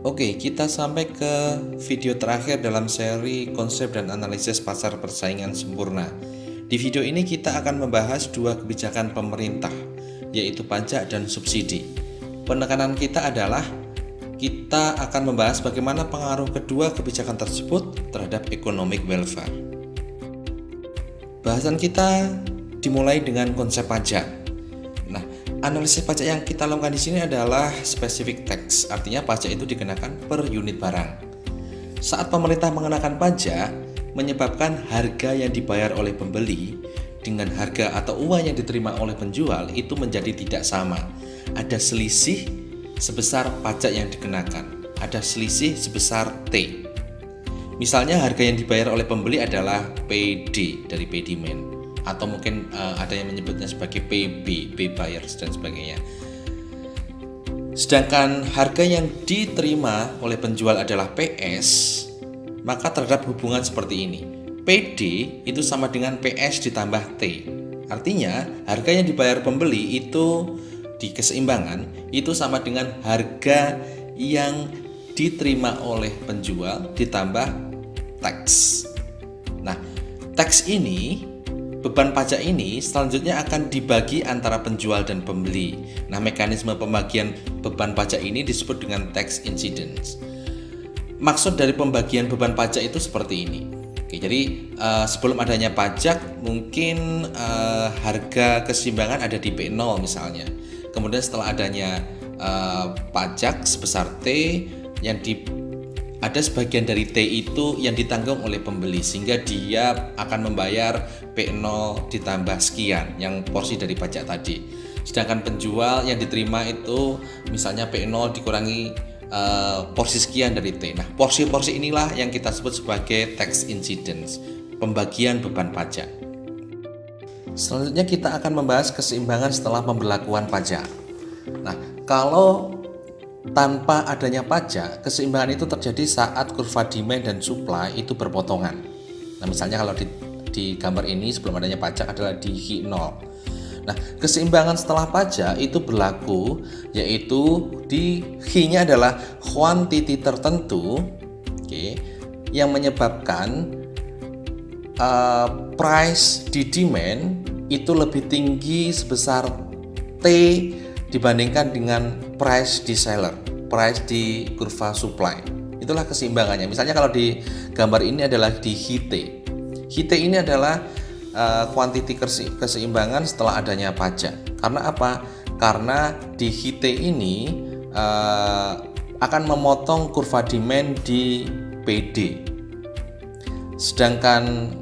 Oke, kita sampai ke video terakhir dalam seri konsep dan analisis pasar persaingan sempurna. Di video ini kita akan membahas dua kebijakan pemerintah, yaitu pajak dan subsidi. Penekanan kita adalah kita akan membahas bagaimana pengaruh kedua kebijakan tersebut terhadap economic welfare. Bahasan kita dimulai dengan konsep pajak. Nah, analisis pajak yang kita lakukan di sini adalah specific tax, artinya pajak itu dikenakan per unit barang. Saat pemerintah mengenakan pajak, menyebabkan harga yang dibayar oleh pembeli dengan harga atau uang yang diterima oleh penjual itu menjadi tidak sama. Ada selisih sebesar pajak yang dikenakan, ada selisih sebesar T. Misalnya harga yang dibayar oleh pembeli adalah PD dari pay demand, atau mungkin ada yang menyebutnya sebagai PB, pay buyers dan sebagainya. Sedangkan harga yang diterima oleh penjual adalah PS, maka terhadap hubungan seperti ini, PD itu sama dengan PS ditambah T. Artinya harga yang dibayar pembeli itu di keseimbangan itu sama dengan harga yang diterima oleh penjual ditambah tax. Nah, tax ini, beban pajak ini selanjutnya akan dibagi antara penjual dan pembeli. Nah, mekanisme pembagian beban pajak ini disebut dengan tax incidence. Maksud dari pembagian beban pajak itu seperti ini. Oke, jadi sebelum adanya pajak mungkin harga keseimbangan ada di P0 misalnya. Kemudian setelah adanya pajak sebesar T yang ada sebagian dari T itu yang ditanggung oleh pembeli, sehingga dia akan membayar P0 ditambah sekian yang porsi dari pajak tadi. Sedangkan penjual yang diterima itu misalnya P0 dikurangi porsi sekian dari T. Nah, porsi-porsi inilah yang kita sebut sebagai tax incidence, pembagian beban pajak. Selanjutnya kita akan membahas keseimbangan setelah pemberlakuan pajak. Nah, kalau tanpa adanya pajak, keseimbangan itu terjadi saat kurva demand dan supply itu berpotongan. Nah, misalnya kalau di gambar ini sebelum adanya pajak adalah di H0. Nah, keseimbangan setelah pajak itu berlaku, yaitu di H-nya adalah quantity tertentu, yang menyebabkan price di demand itu lebih tinggi sebesar T dibandingkan dengan price di seller, price di kurva supply. Itulah keseimbangannya. Misalnya kalau di gambar ini adalah di HT. HT ini adalah quantity keseimbangan setelah adanya pajak. Karena apa? Karena di HT ini akan memotong kurva demand di PD. Sedangkan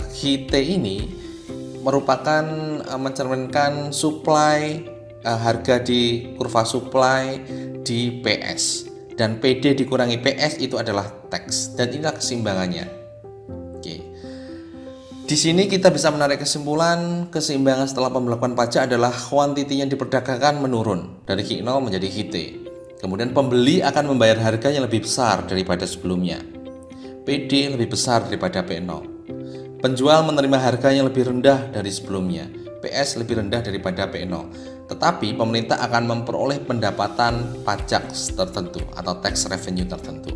HT ini merupakan mencerminkan supply, harga di kurva supply di PS, dan PD dikurangi PS itu adalah tax, dan inilah keseimbangannya. Oke. Di sini kita bisa menarik kesimpulan keseimbangan setelah pemberlakuan pajak adalah kuantiti yang diperdagangkan menurun dari H0 menjadi HT. Kemudian pembeli akan membayar harga yang lebih besar daripada sebelumnya. PD lebih besar daripada P0. Penjual menerima harga yang lebih rendah dari sebelumnya. PS lebih rendah daripada P0. Tetapi pemerintah akan memperoleh pendapatan pajak tertentu atau tax revenue tertentu.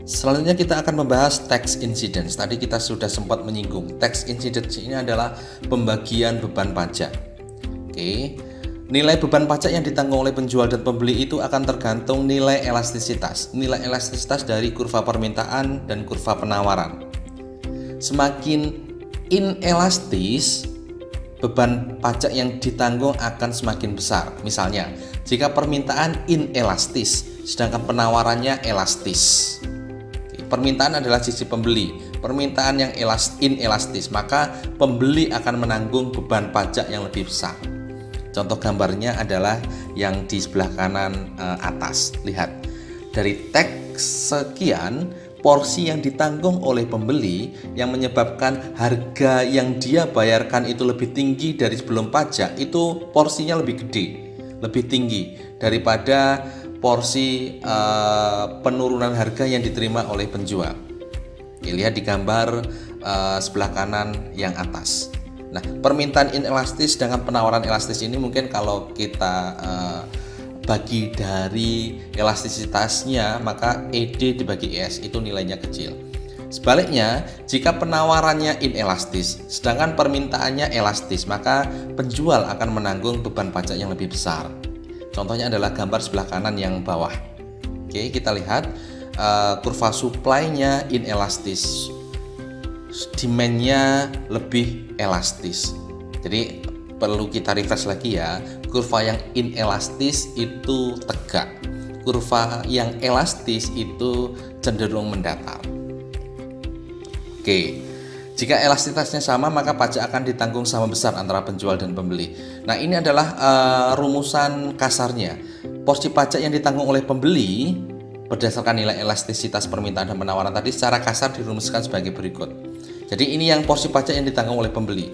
Selanjutnya kita akan membahas tax incidence. Tadi kita sudah sempat menyinggung. Tax incidence ini adalah pembagian beban pajak. Oke. Nilai beban pajak yang ditanggung oleh penjual dan pembeli itu akan tergantung nilai elastisitas. Nilai elastisitas dari kurva permintaan dan kurva penawaran. Semakin inelastis, beban pajak yang ditanggung akan semakin besar. Misalnya, jika permintaan inelastis, sedangkan penawarannya elastis. Permintaan adalah sisi pembeli, permintaan yang inelastis, maka pembeli akan menanggung beban pajak yang lebih besar. Contoh gambarnya adalah yang di sebelah kanan atas. Lihat, dari teks sekian, porsi yang ditanggung oleh pembeli yang menyebabkan harga yang dia bayarkan itu lebih tinggi dari sebelum pajak, itu porsinya lebih gede, lebih tinggi daripada porsi penurunan harga yang diterima oleh penjual. Oke, lihat di gambar sebelah kanan yang atas. Nah, permintaan inelastis dengan penawaran elastis ini mungkin kalau kita bagi dari elastisitasnya, maka ED dibagi ES itu nilainya kecil. Sebaliknya, jika penawarannya inelastis, sedangkan permintaannya elastis, maka penjual akan menanggung beban pajak yang lebih besar. Contohnya adalah gambar sebelah kanan yang bawah. Oke, kita lihat kurva supply-nya inelastis, demand-nya lebih elastis. Jadi perlu kita refresh lagi ya, kurva yang inelastis itu tegak, kurva yang elastis itu cenderung mendatar. Oke, jika elastisitasnya sama maka pajak akan ditanggung sama besar antara penjual dan pembeli. Nah, ini adalah rumusan kasarnya. Porsi pajak yang ditanggung oleh pembeli berdasarkan nilai elastisitas permintaan dan penawaran tadi secara kasar dirumuskan sebagai berikut. Jadi ini yang porsi pajak yang ditanggung oleh pembeli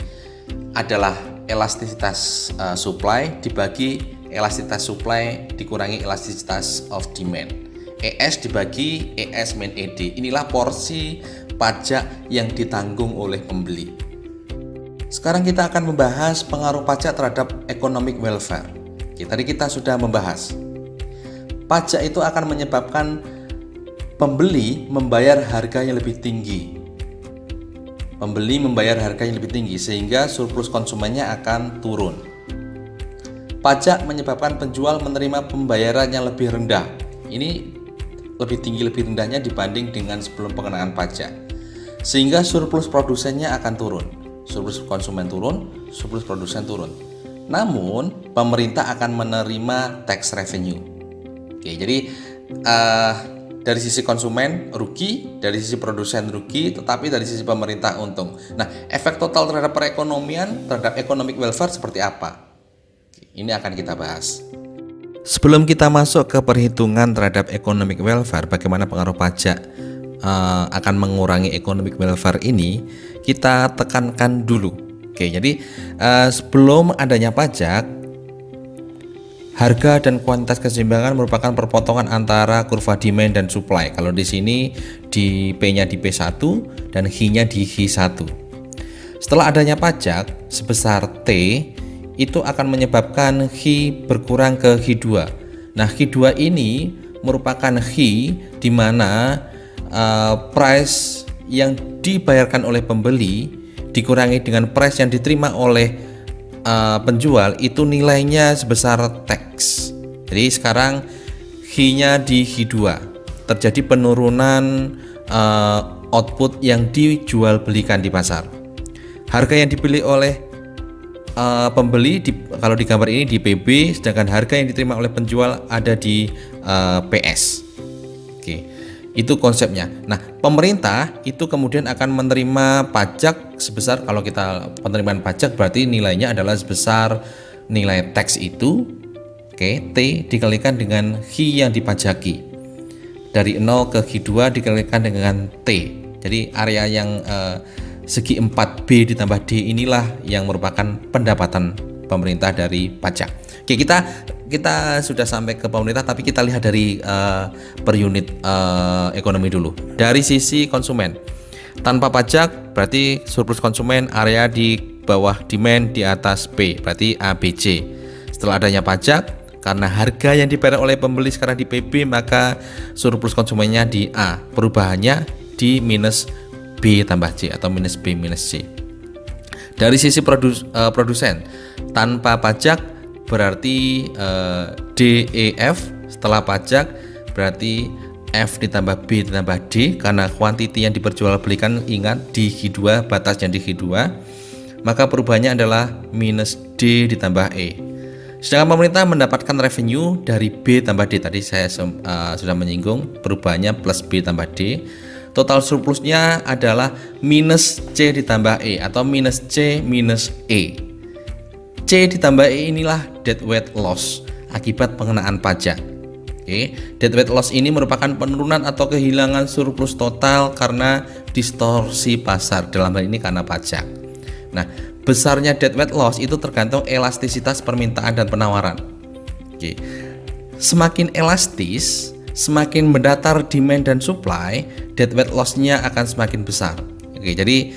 adalah elastisitas supply dibagi elastisitas supply dikurangi elastisitas of demand. ES dibagi ES min ED. Inilah porsi pajak yang ditanggung oleh pembeli. Sekarang kita akan membahas pengaruh pajak terhadap economic welfare. Oke, tadi kita sudah membahas. Pajak itu akan menyebabkan pembeli membayar harga yang lebih tinggi. Pembeli membayar harga yang lebih tinggi sehingga surplus konsumennya akan turun. Pajak menyebabkan penjual menerima pembayaran yang lebih rendah. Ini lebih tinggi lebih rendahnya dibanding dengan sebelum pengenaan pajak. Sehingga surplus produsennya akan turun. Surplus konsumen turun, surplus produsen turun. Namun, pemerintah akan menerima tax revenue. Oke, jadi dari sisi konsumen rugi, dari sisi produsen rugi, tetapi dari sisi pemerintah untung. Nah, efek total terhadap perekonomian, terhadap economic welfare seperti apa? Ini akan kita bahas. Sebelum kita masuk ke perhitungan terhadap economic welfare, bagaimana pengaruh pajak akan mengurangi economic welfare ini, kita tekankan dulu. Oke, jadi sebelum adanya pajak, harga dan kuantitas keseimbangan merupakan perpotongan antara kurva demand dan supply. Kalau di sini di P-nya di P1 dan H-nya di H1. Setelah adanya pajak sebesar T, itu akan menyebabkan H berkurang ke H2. Nah, H2 ini merupakan H di mana price yang dibayarkan oleh pembeli dikurangi dengan price yang diterima oleh penjual, itu nilainya sebesar tax. Jadi sekarang H-nya di H2, terjadi penurunan output yang dijual belikan di pasar. Harga yang dipilih oleh pembeli kalau di gambar ini di PB, sedangkan harga yang diterima oleh penjual ada di PS. Oke, itu konsepnya. Nah, pemerintah itu kemudian akan menerima pajak sebesar, kalau kita penerimaan pajak berarti nilainya adalah sebesar nilai tax itu, oke, T dikalikan dengan H yang dipajaki. Dari 0 ke H2 dikalikan dengan T. Jadi area yang segi 4B ditambah D inilah yang merupakan pendapatan pemerintah dari pajak. Oke, kita sudah sampai ke pemerintah, tapi kita lihat dari per unit ekonomi dulu. Dari sisi konsumen, tanpa pajak berarti surplus konsumen, area di bawah demand, di atas P, berarti ABC. Setelah adanya pajak, karena harga yang dibayar oleh pembeli sekarang di PB, maka surplus konsumennya di A, perubahannya di minus B tambah C atau minus B minus C. Dari sisi produsen, tanpa pajak berarti DEF, setelah pajak berarti F ditambah B ditambah D, karena kuantiti yang diperjualbelikan ingat di H2, batasnya di H2, maka perubahannya adalah minus D ditambah E. Sedangkan pemerintah mendapatkan revenue dari B tambah D, tadi saya sudah menyinggung perubahannya plus B tambah D. Total surplusnya adalah minus C ditambah E atau minus C minus E. C ditambah E inilah deadweight loss akibat pengenaan pajak. Oke, deadweight loss ini merupakan penurunan atau kehilangan surplus total karena distorsi pasar, dalam hal ini karena pajak. Nah, besarnya deadweight loss itu tergantung elastisitas permintaan dan penawaran. Oke, semakin elastis, semakin mendatar demand dan supply, deadweight loss-nya akan semakin besar. Oke, jadi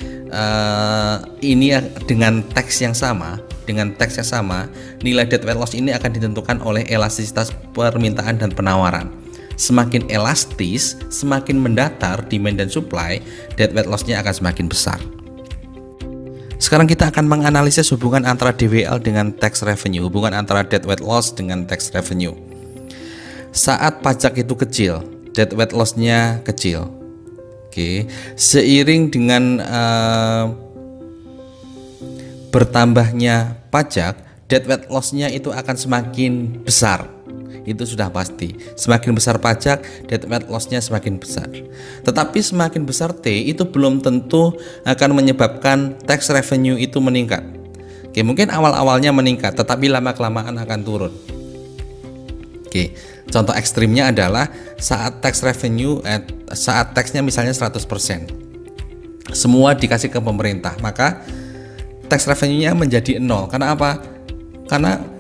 ini dengan teks yang sama, dengan teks yang sama, nilai dead weight loss ini akan ditentukan oleh elastisitas permintaan dan penawaran. Semakin elastis, semakin mendatar demand dan supply, dead weight loss-nya akan semakin besar. Sekarang kita akan menganalisis hubungan antara DWL dengan tax revenue, hubungan antara dead weight loss dengan tax revenue. Saat pajak itu kecil, dead weight loss-nya kecil. Oke, seiring dengan bertambahnya pajak, dead weight loss-nya itu akan semakin besar. Itu sudah pasti. Semakin besar pajak, dead weight loss-nya semakin besar. Tetapi semakin besar T itu belum tentu akan menyebabkan tax revenue itu meningkat. Oke, mungkin awal-awalnya meningkat, tetapi lama-kelamaan akan turun. Oke, contoh ekstrimnya adalah saat tax revenue, saat taxnya misalnya 100%. Semua dikasih ke pemerintah, maka tax revenue-nya menjadi 0. Karena apa? Karena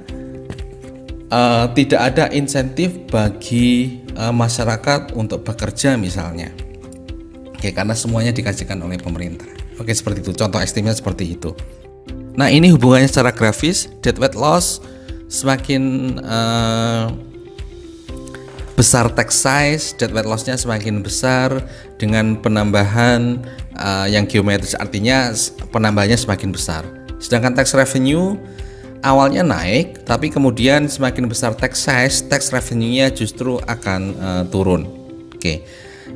tidak ada insentif bagi masyarakat untuk bekerja misalnya. Oke, karena semuanya dikasihkan oleh pemerintah. Oke, seperti itu. Contoh ekstrimnya seperti itu. Nah, ini hubungannya secara grafis. Dead weight loss semakin besar tax size, dead weight loss-nya semakin besar dengan penambahan yang geometris, artinya penambahannya semakin besar. Sedangkan tax revenue awalnya naik, tapi kemudian semakin besar tax size, tax revenue-nya justru akan turun. Oke,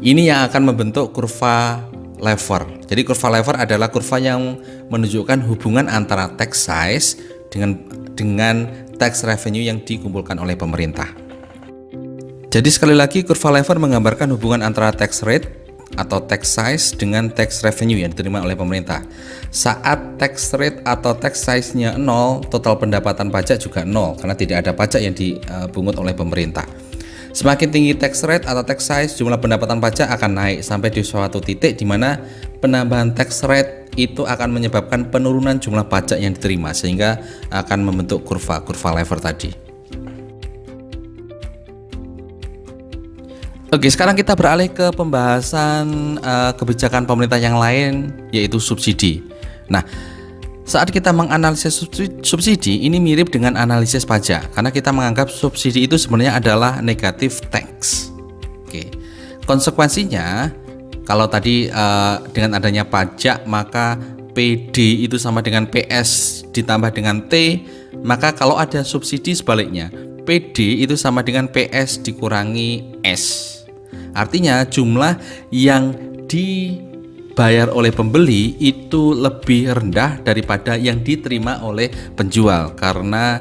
ini yang akan membentuk kurva lever. Jadi kurva lever adalah kurva yang menunjukkan hubungan antara tax size dengan tax revenue yang dikumpulkan oleh pemerintah. Jadi sekali lagi kurva lever menggambarkan hubungan antara tax rate atau tax size dengan tax revenue yang diterima oleh pemerintah. Saat tax rate atau tax size-nya 0, total pendapatan pajak juga 0 karena tidak ada pajak yang dibungut oleh pemerintah. Semakin tinggi tax rate atau tax size, jumlah pendapatan pajak akan naik sampai di suatu titik di mana penambahan tax rate itu akan menyebabkan penurunan jumlah pajak yang diterima sehingga akan membentuk kurva lever tadi. Oke, sekarang kita beralih ke pembahasan kebijakan pemerintah yang lain, yaitu subsidi. Nah, saat kita menganalisis subsidi, ini mirip dengan analisis pajak, karena kita menganggap subsidi itu sebenarnya adalah negative tax. Oke, konsekuensinya, kalau tadi dengan adanya pajak, maka PD itu sama dengan PS ditambah dengan T, maka kalau ada subsidi sebaliknya, PD itu sama dengan PS dikurangi S. Artinya jumlah yang dibayar oleh pembeli itu lebih rendah daripada yang diterima oleh penjual karena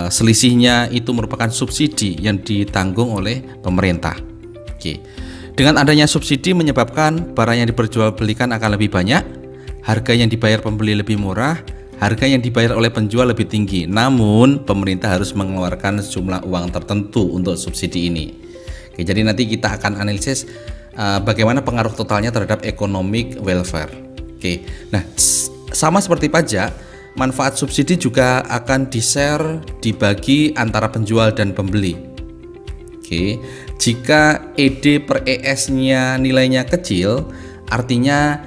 selisihnya itu merupakan subsidi yang ditanggung oleh pemerintah. Oke. Dengan adanya subsidi menyebabkan barang yang diperjualbelikan akan lebih banyak, harga yang dibayar pembeli lebih murah, harga yang dibayar oleh penjual lebih tinggi. Namun pemerintah harus mengeluarkan sejumlah uang tertentu untuk subsidi ini. Oke, jadi nanti kita akan analisis bagaimana pengaruh totalnya terhadap economic welfare. Oke, nah sama seperti pajak, manfaat subsidi juga akan di-share, dibagi antara penjual dan pembeli. Oke, jika ED per ES-nya nilainya kecil, artinya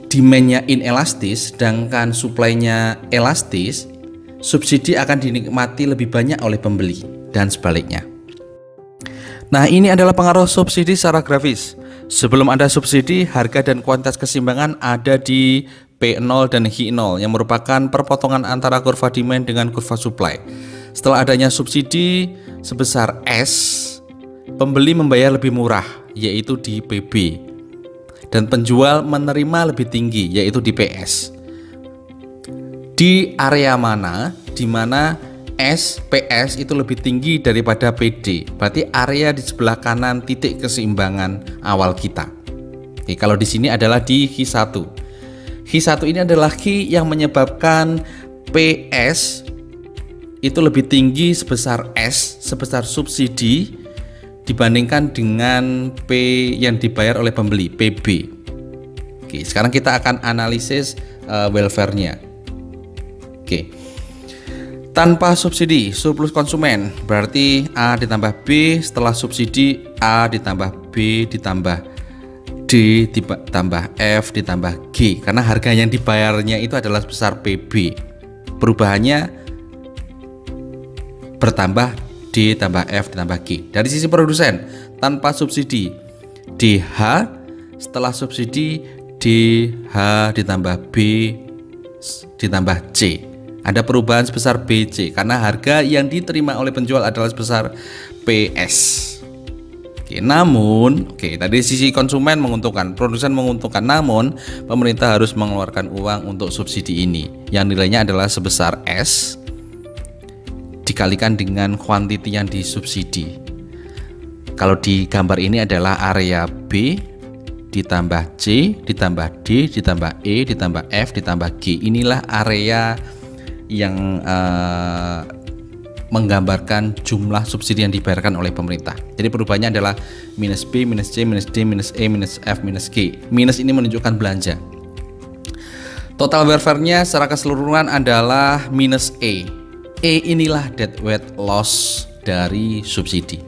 demand-nya inelastis, sedangkan supply-nya elastis, subsidi akan dinikmati lebih banyak oleh pembeli dan sebaliknya. Nah, ini adalah pengaruh subsidi secara grafis. Sebelum ada subsidi, harga dan kuantitas keseimbangan ada di P0 dan H0 yang merupakan perpotongan antara kurva demand dengan kurva supply. Setelah adanya subsidi sebesar S, pembeli membayar lebih murah, yaitu di PB, dan penjual menerima lebih tinggi, yaitu di PS. Di area mana di mana PS itu lebih tinggi daripada PD, berarti area di sebelah kanan titik keseimbangan awal kita. Oke, kalau di sini adalah di H1. H1 ini adalah H yang menyebabkan PS itu lebih tinggi sebesar S, sebesar subsidi dibandingkan dengan P yang dibayar oleh pembeli, PB. Oke, sekarang kita akan analisis welfare-nya. Oke. Tanpa subsidi, surplus konsumen berarti A ditambah B, setelah subsidi A ditambah B ditambah D ditambah F ditambah G, karena harga yang dibayarnya itu adalah sebesar PB. Perubahannya bertambah D tambah F ditambah G. Dari sisi produsen tanpa subsidi DH, setelah subsidi DH ditambah B ditambah C. Ada perubahan sebesar BC karena harga yang diterima oleh penjual adalah sebesar PS. Namun tadi sisi konsumen menguntungkan, produsen menguntungkan, namun pemerintah harus mengeluarkan uang untuk subsidi ini yang nilainya adalah sebesar S dikalikan dengan kuantiti yang disubsidi. Kalau di gambar ini adalah area B ditambah C ditambah D ditambah E ditambah F ditambah G. Inilah area yang menggambarkan jumlah subsidi yang dibayarkan oleh pemerintah. Jadi perubahannya adalah minus B, minus C, minus D, minus E, minus F, minus G. Minus ini menunjukkan belanja. Total welfare-nya secara keseluruhan adalah minus E. E inilah deadweight loss dari subsidi.